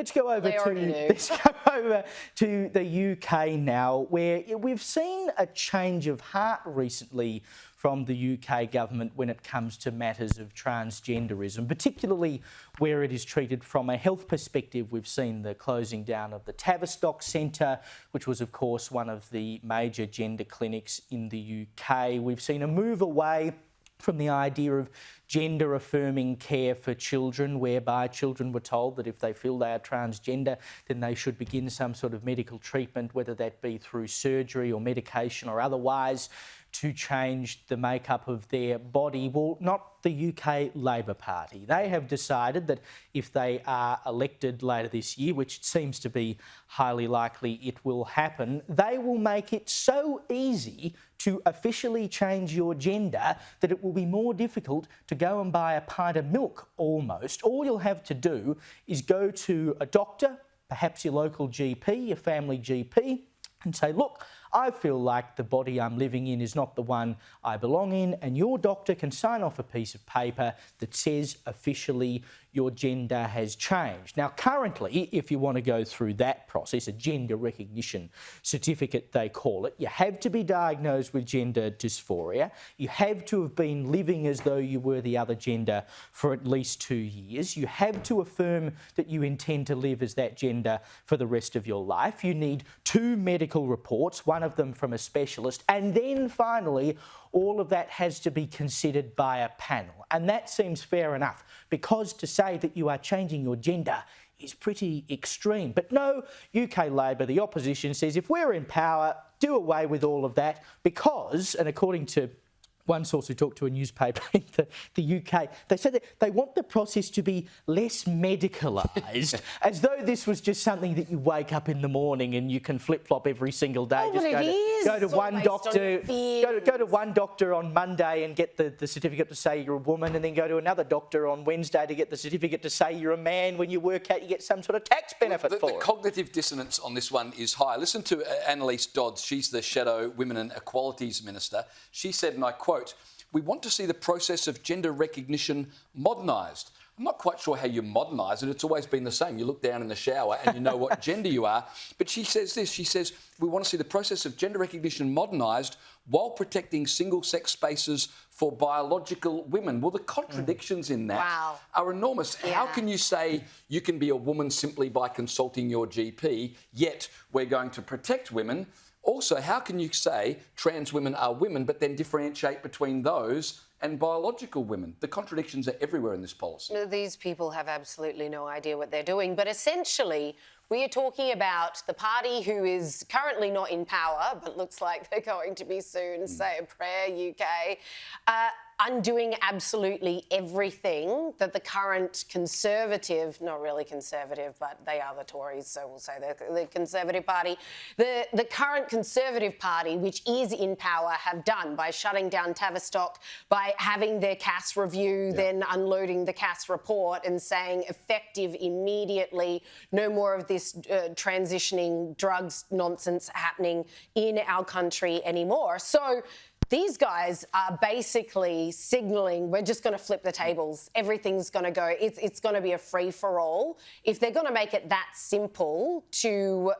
Let's go over to the UK now, where we've seen a change of heart recently from the UK government when it comes to matters of transgenderism, particularly where it is treated from a health perspective. We've seen the closing down of the Tavistock Centre, which was, of course, one of the major gender clinics in the UK. We've seen a move away from the idea of gender-affirming care for children, whereby children were told that if they feel they are transgender, then they should begin some sort of medical treatment, whether that be through surgery or medication or otherwise, to change the makeup of their body. Well, not the UK Labor Party. They have decided that if they are elected later this year, which it seems to be highly likely it will happen, they will make it so easy to officially change your gender that it will be more difficult to go and buy a pint of milk almost. All you'll have to do is go to a doctor, perhaps your local GP, your family GP, and say, look, I feel like the body I'm living in is not the one I belong in, and your doctor can sign off a piece of paper that says officially your gender has changed. Now, currently, if you want to go through that process, a gender recognition certificate they call it, you have to be diagnosed with gender dysphoria, you have to have been living as though you were the other gender for at least 2 years, you have to affirm that you intend to live as that gender for the rest of your life, you need 2 medical reports, one of them from a specialist, and then finally all of that has to be considered by a panel. And that seems fair enough, because to say that you are changing your gender is pretty extreme. But no, UK Labor, the opposition, says if we're in power, do away with all of that, because, and according to one source who talked to a newspaper in the UK, they said that they want the process to be less medicalised, as though this was just something that you wake up in the morning and you can flip-flop every single day. Go to one doctor on Monday and get the certificate to say you're a woman, and then go to another doctor on Wednesday to get the certificate to say you're a man. When you work out, you get some sort of tax benefit for it. The cognitive dissonance on this one is high. Listen to Annalise Dodds. She's the Shadow Women and Equalities Minister. She said, and I quote, "We want to see the process of gender recognition modernised." I'm not quite sure how you modernise it. It's always been the same. You look down in the shower and you know what gender you are. But she says this. She says, "We want to see the process of gender recognition modernised while protecting single-sex spaces for biological women." Well, the contradictions in that are enormous. Yeah. How can you say you can be a woman simply by consulting your GP, yet we're going to protect women? Also, how can you say trans women are women but then differentiate between those and biological women? The contradictions are everywhere in this policy. These people have absolutely no idea what they're doing. But essentially, we are talking about the party who is currently not in power, but looks like they're going to be soon, say a prayer, UK, undoing absolutely everything that the current Conservative, not really Conservative, but they are the Tories, so we'll say the Conservative Party, the current Conservative Party, which is in power, have done by shutting down Tavistock, by having their Cass review, then unloading the Cass report and saying effective immediately, no more of this transitioning drugs nonsense happening in our country anymore. So these guys are basically signalling we're just going to flip the tables. Everything's going to go. It's going to be a free-for-all. If they're going to make it that simple to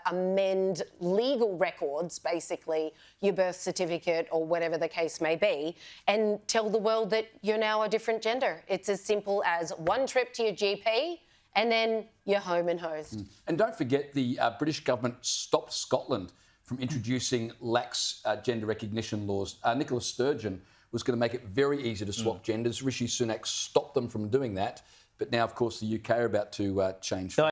amend legal records, basically your birth certificate or whatever the case may be, and tell the world that you're now a different gender. It's as simple as one trip to your GP and then you're home and hosed. And don't forget the British government stopped Scotland from introducing lax gender recognition laws. Nicola Sturgeon was going to make it very easy to swap genders. Rishi Sunak stopped them from doing that. But now, of course, the UK are about to change.